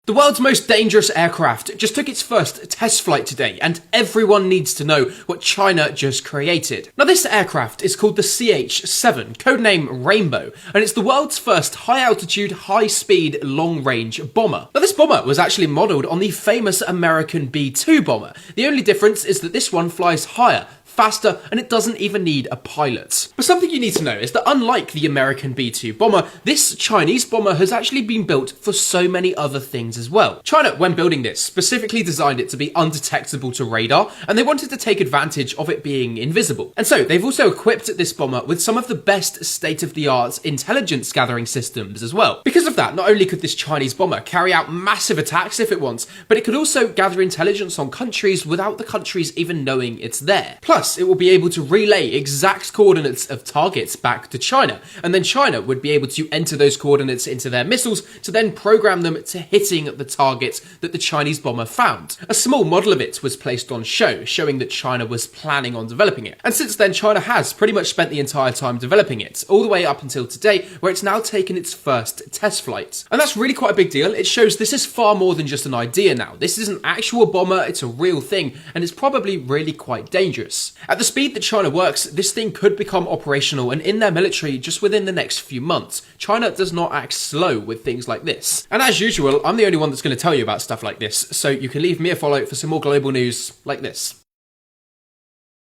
The world's most dangerous aircraft just took its first test flight today, and everyone needs to know what China just created. Now, this aircraft is called the CH-7, codename Rainbow, and it's the world's first high-altitude, high-speed, long-range bomber. Now, this bomber was actually modelled on the famous American B-2 bomber. The only difference is that this one flies higher, faster, and it doesn't even need a pilot. But something you need to know is that unlike the American B-2 bomber, this Chinese bomber has actually been built for so many other things as well. China, when building this, specifically designed it to be undetectable to radar, and they wanted to take advantage of it being invisible. And so they've also equipped this bomber with some of the best state-of-the-art intelligence gathering systems as well. Because of that, not only could this Chinese bomber carry out massive attacks if it wants, but it could also gather intelligence on countries without the countries even knowing it's there. Plus, it will be able to relay exact coordinates of targets back to China, and then China would be able to enter those coordinates into their missiles to then program them to hitting the targets that the Chinese bomber found. A small model of it was placed on show, showing that China was planning on developing it. And since then, China has pretty much spent the entire time developing it, all the way up until today, where it's now taken its first test flight. And that's really quite a big deal. It shows this is far more than just an idea now. This is an actual bomber, it's a real thing, and it's probably really quite dangerous. At the speed that China works, this thing could become operational and in their military just within the next few months. China does not act slow with things like this. And as usual, I'm the only one that's going to tell you about stuff like this, so you can leave me a follow for some more global news like this.